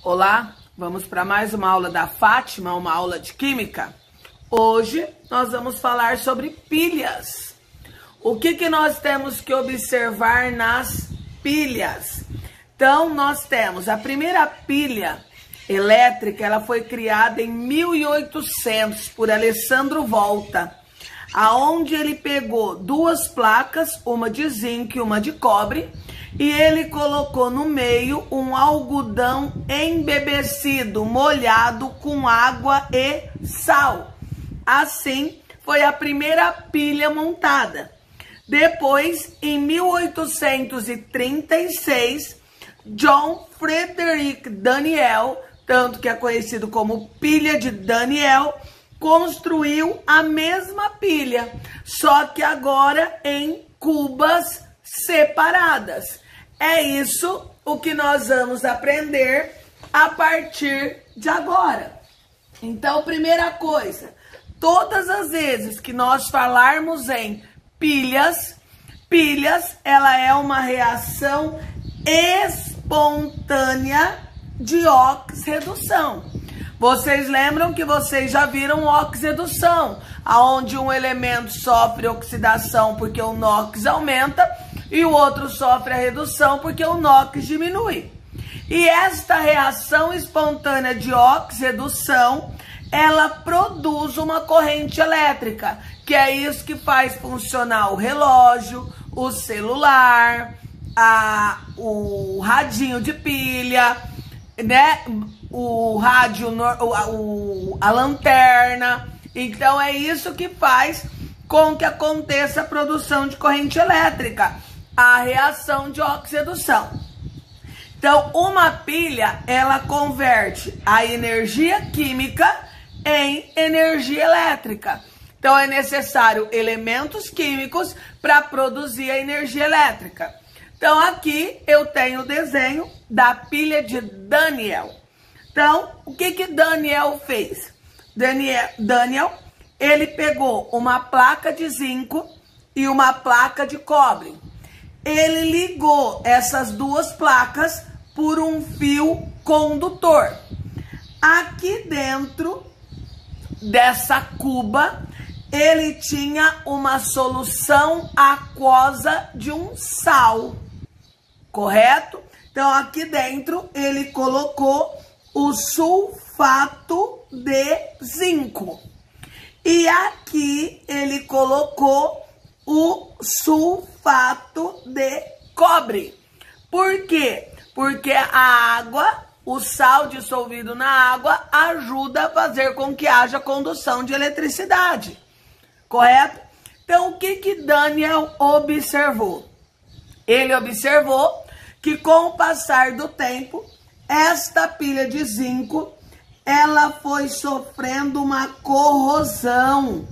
Olá, vamos para mais uma aula da Fátima, uma aula de Química. Hoje nós vamos falar sobre pilhas. O que nós temos que observar nas pilhas? Então, nós temos a primeira pilha elétrica, ela foi criada em 1800 por Alessandro Volta, aonde ele pegou duas placas, uma de zinco e uma de cobre, e ele colocou no meio um algodão embebecido, molhado com água e sal. Assim, foi a primeira pilha montada. Depois, em 1836, John Frederick Daniell, tanto que é conhecido como pilha de Daniell, construiu a mesma pilha, só que agora em cubas separadas. É isso o que nós vamos aprender a partir de agora. Então, primeira coisa, todas as vezes que nós falarmos em pilhas, ela é uma reação espontânea de oxirredução. Vocês lembram que vocês já viram oxirredução, aonde um elemento sofre oxidação porque o NOx aumenta e o outro sofre a redução porque o NOx diminui. E esta reação espontânea de oxirredução, ela produz uma corrente elétrica, que é isso que faz funcionar o relógio, o celular, o radinho de pilha, né? O rádio, a lanterna. Então é isso que faz com que aconteça a produção de corrente elétrica, a reação de oxirredução. Então, uma pilha, ela converte a energia química em energia elétrica. Então, é necessário elementos químicos para produzir a energia elétrica. Então, aqui eu tenho o desenho da pilha de Daniell. Então, o que Daniell fez? Daniell, ele pegou uma placa de zinco e uma placa de cobre. Ele ligou essas duas placas por um fio condutor. Aqui dentro dessa cuba, ele tinha uma solução aquosa de um sal, correto? Então, aqui dentro, ele colocou o sulfato de zinco. E aqui, ele colocou o sulfato de cobre. Por quê? Porque a água, o sal dissolvido na água, ajuda a fazer com que haja condução de eletricidade. Correto? Então, o que Daniell observou? Ele observou que com o passar do tempo, esta pilha de zinco, ela foi sofrendo uma corrosão.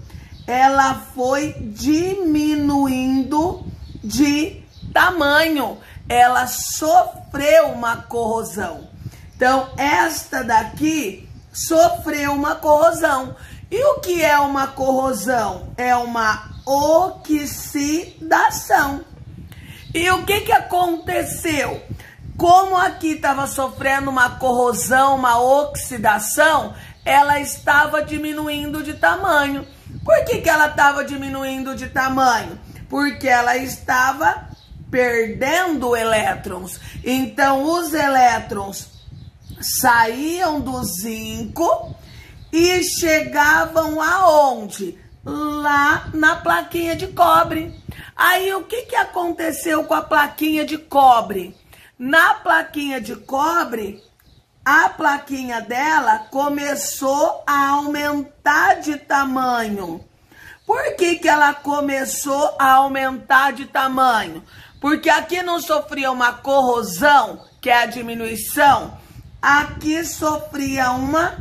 Ela foi diminuindo de tamanho. Ela sofreu uma corrosão. Então, esta daqui sofreu uma corrosão. E o que é uma corrosão? É uma oxidação. E o que aconteceu? Como aqui estava sofrendo uma corrosão, uma oxidação, ela estava diminuindo de tamanho. Por que ela estava diminuindo de tamanho? Porque ela estava perdendo elétrons. Então, os elétrons saíam do zinco e chegavam aonde? Lá na plaquinha de cobre. Aí, o que aconteceu com a plaquinha de cobre? Na plaquinha de cobre, a plaquinha dela começou a aumentar de tamanho. Por que ela começou a aumentar de tamanho? Porque aqui não sofria uma corrosão, que é a diminuição. Aqui sofria uma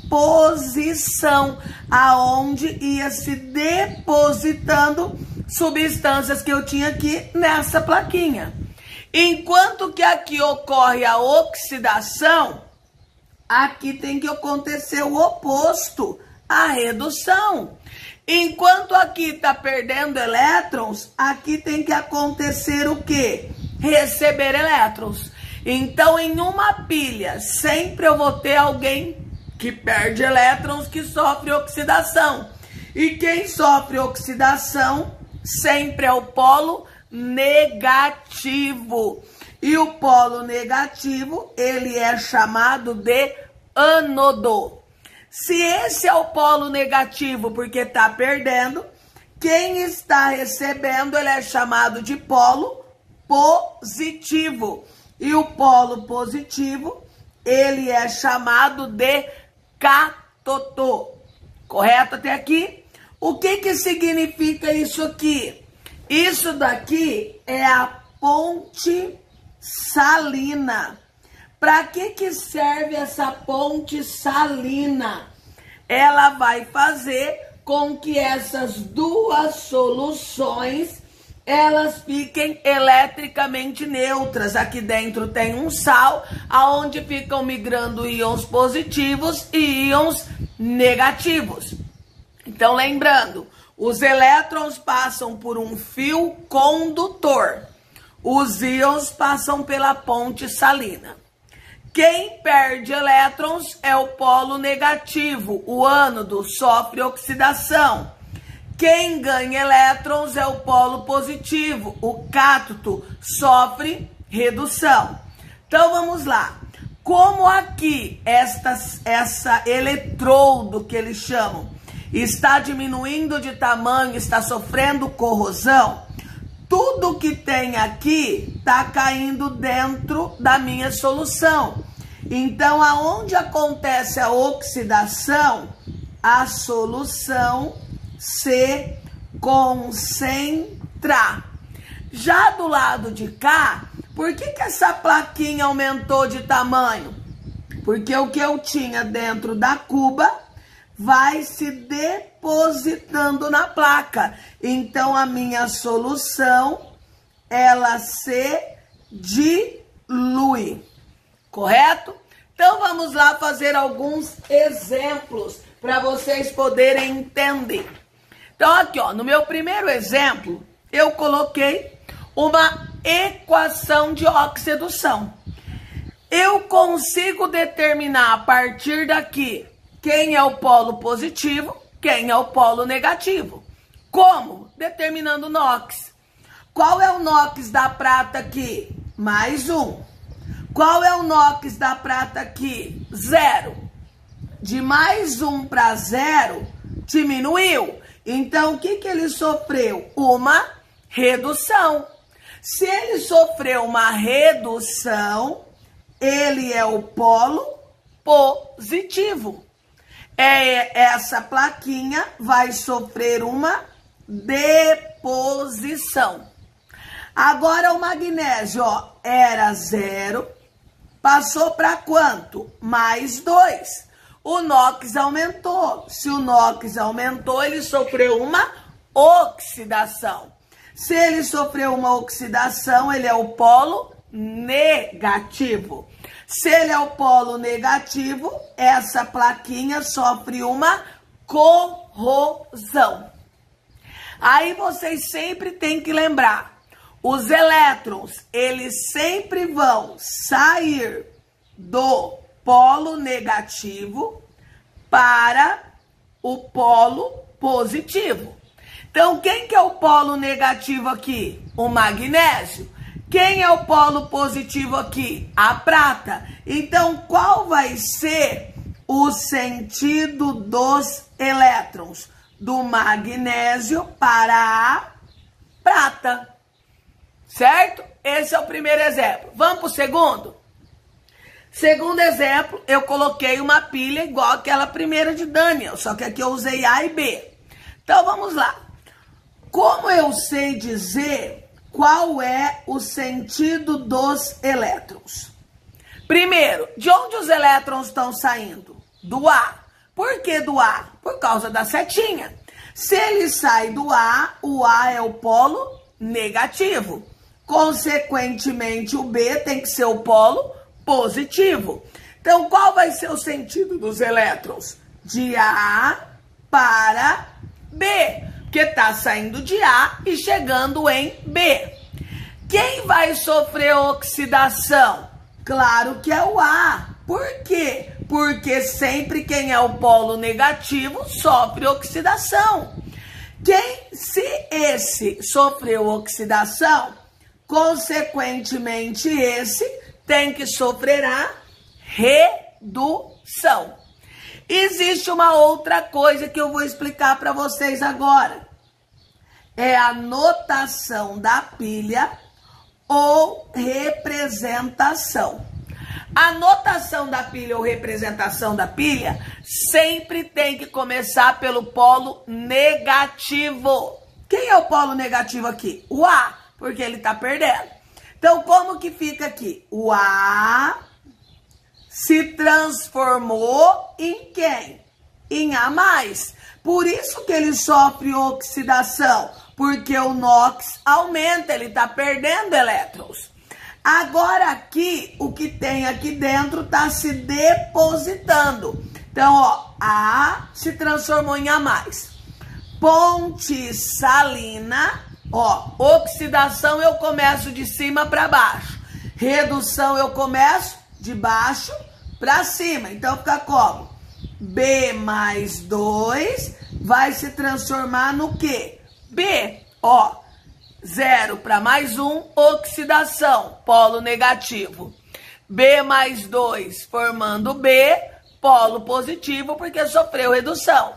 deposição, aonde ia se depositando substâncias que eu tinha aqui nessa plaquinha. Enquanto que aqui ocorre a oxidação, aqui tem que acontecer o oposto, a redução. Enquanto aqui está perdendo elétrons, aqui tem que acontecer o quê? Receber elétrons. Então, em uma pilha, sempre eu vou ter alguém que perde elétrons, que sofre oxidação. E quem sofre oxidação sempre é o polo negativo. E o polo negativo, ele é chamado de ânodo. Se esse é o polo negativo porque está perdendo, quem está recebendo, ele é chamado de polo positivo. E o polo positivo, ele é chamado de cátodo. Correto até aqui? O que significa isso aqui? Isso daqui é a ponte salina. Para que serve essa ponte salina? Ela vai fazer com que essas duas soluções elas fiquem eletricamente neutras. Aqui dentro tem um sal, aonde ficam migrando íons positivos e íons negativos. Então, lembrando, os elétrons passam por um fio condutor. Os íons passam pela ponte salina. Quem perde elétrons é o polo negativo. O ânodo sofre oxidação. Quem ganha elétrons é o polo positivo. O cátodo sofre redução. Então, vamos lá. Como aqui essa eletrodo que eles chamam está diminuindo de tamanho, está sofrendo corrosão, tudo que tem aqui está caindo dentro da minha solução. Então, aonde acontece a oxidação, a solução se concentra. Já do lado de cá, por que essa plaquinha aumentou de tamanho? Porque o que eu tinha dentro da cuba vai se depositando na placa. Então, a minha solução, ela se dilui. Correto? Então, vamos lá fazer alguns exemplos para vocês poderem entender. Então, aqui, ó, no meu primeiro exemplo, eu coloquei uma equação de oxidação. Eu consigo determinar a partir daqui quem é o polo positivo, quem é o polo negativo. Como? Determinando o NOx. Qual é o NOx da prata aqui? Mais 1. Qual é o NOx da prata aqui? 0. De mais 1 para 0, diminuiu. Então, o que ele sofreu? Uma redução. Se ele sofreu uma redução, ele é o polo positivo. Essa plaquinha vai sofrer uma deposição. Agora o magnésio, ó, era 0, passou para quanto? Mais 2. O NOx aumentou. Se o NOx aumentou, ele sofreu uma oxidação. Se ele sofreu uma oxidação, ele é o polo negativo. Se ele é o polo negativo, essa plaquinha sofre uma corrosão. Aí vocês sempre têm que lembrar, os elétrons, eles sempre vão sair do polo negativo para o polo positivo. Então, quem que é o polo negativo aqui? O magnésio. Quem é o polo positivo aqui? A prata. Então, qual vai ser o sentido dos elétrons? Do magnésio para a prata. Certo? Esse é o primeiro exemplo. Vamos para o segundo? Segundo exemplo, eu coloquei uma pilha igual aquela primeira de Daniel, só que aqui eu usei A e B. Então, vamos lá. Como eu sei dizer qual é o sentido dos elétrons? Primeiro, de onde os elétrons estão saindo? Do A. Por que do A? Por causa da setinha. Se ele sai do A, o A é o polo negativo. Consequentemente, o B tem que ser o polo positivo. Então, qual vai ser o sentido dos elétrons? De A para B. Porque está saindo de A e chegando em B. Quem vai sofrer oxidação? Claro que é o A. Por quê? Porque sempre quem é o polo negativo sofre oxidação. Se esse sofreu oxidação, consequentemente esse tem que sofrer a redução. Existe uma outra coisa que eu vou explicar para vocês agora. É a notação da pilha ou representação. A notação da pilha ou representação da pilha sempre tem que começar pelo polo negativo. Quem é o polo negativo aqui? O A, porque ele está perdendo. Então, como que fica aqui? O A se transformou em quem? Em A+. Por isso que ele sofre oxidação, porque o NOx aumenta, ele está perdendo elétrons. Agora aqui, o que tem aqui dentro está se depositando. Então, ó, A se transformou em A+. Ponte salina, ó, oxidação eu começo de cima para baixo. Redução eu começo de baixo para cima. Então, fica como? B mais 2 vai se transformar no quê? B, ó. 0 para mais 1, oxidação, polo negativo. B mais 2 formando B, polo positivo, porque sofreu redução.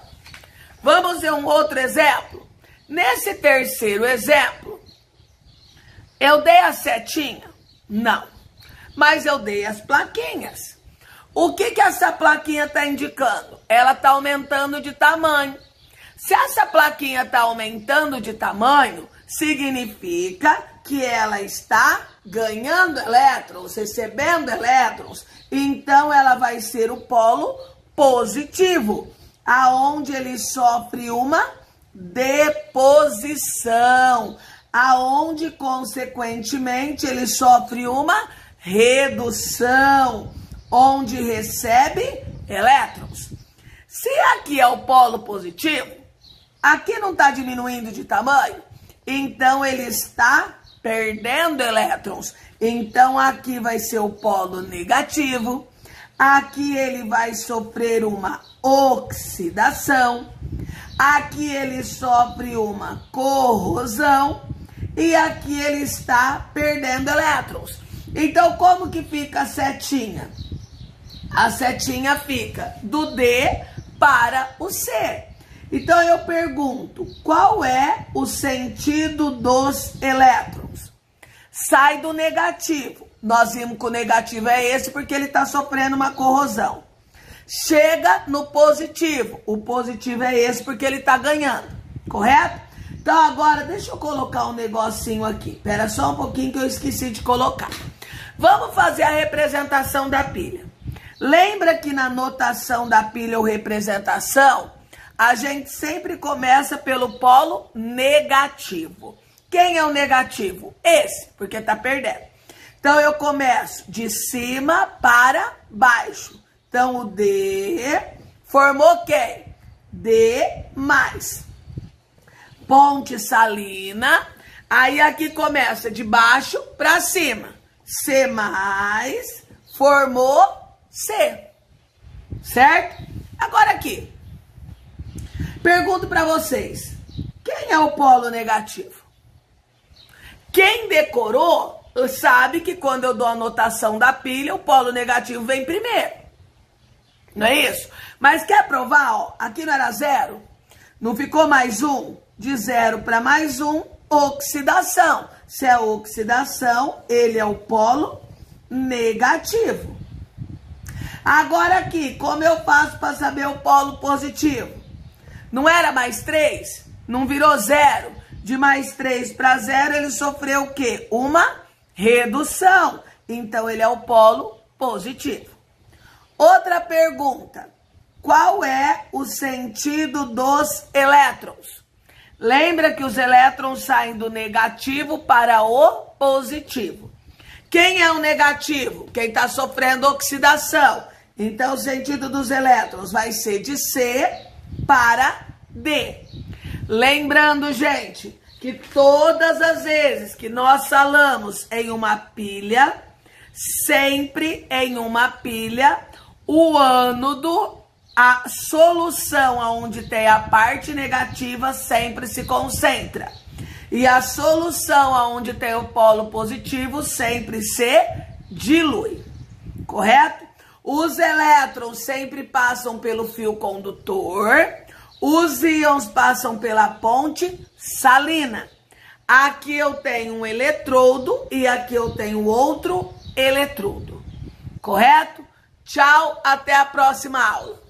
Vamos ver um outro exemplo? Nesse terceiro exemplo, eu dei a setinha? Não. Mas eu dei as plaquinhas. O que essa plaquinha está indicando? Ela está aumentando de tamanho. Se essa plaquinha está aumentando de tamanho, significa que ela está ganhando elétrons, recebendo elétrons. Então, ela vai ser o polo positivo, aonde ele sofre uma deposição, aonde, consequentemente, ele sofre uma redução, onde recebe elétrons. Se aqui é o polo positivo, aqui não está diminuindo de tamanho, então ele está perdendo elétrons. Então aqui vai ser o polo negativo, aqui ele vai sofrer uma oxidação, aqui ele sofre uma corrosão e aqui ele está perdendo elétrons. Então como que fica a setinha? A setinha fica do D para o C. Então eu pergunto, qual é o sentido dos elétrons? Sai do negativo. Nós vimos que o negativo é esse porque ele está sofrendo uma corrosão. Chega no positivo. O positivo é esse porque ele está ganhando. Correto? Então agora deixa eu colocar um negocinho aqui. Espera só um pouquinho que eu esqueci de colocar. Vamos fazer a representação da pilha. Lembra que na notação da pilha ou representação, a gente sempre começa pelo polo negativo. Quem é o negativo? Esse, porque tá perdendo. Então, eu começo de cima para baixo. Então, o D formou quem? D mais. Ponte salina. Aí, aqui começa de baixo para cima. C mais formou C. Certo? Agora aqui. Pergunto para vocês, quem é o polo negativo? Quem decorou sabe que quando eu dou a notação da pilha, o polo negativo vem primeiro. Não é isso? Mas quer provar? Ó, aqui não era 0? Não ficou mais 1? De 0 para mais 1, oxidação. Se é oxidação, ele é o polo negativo. Agora aqui, como eu faço para saber o polo positivo? Não era mais 3? Não virou 0? De mais 3 para 0, ele sofreu o quê? Uma redução. Então, ele é o polo positivo. Outra pergunta. Qual é o sentido dos elétrons? Lembra que os elétrons saem do negativo para o positivo. Quem é o negativo? Quem está sofrendo oxidação. Então, o sentido dos elétrons vai ser de C para D. Lembrando, gente, que todas as vezes que nós falamos em uma pilha, sempre em uma pilha, o ânodo, a solução onde tem a parte negativa sempre se concentra. E a solução onde tem o polo positivo sempre se dilui. Correto? Os elétrons sempre passam pelo fio condutor. Os íons passam pela ponte salina. Aqui eu tenho um eletrodo e aqui eu tenho outro eletrodo. Correto? Tchau, até a próxima aula.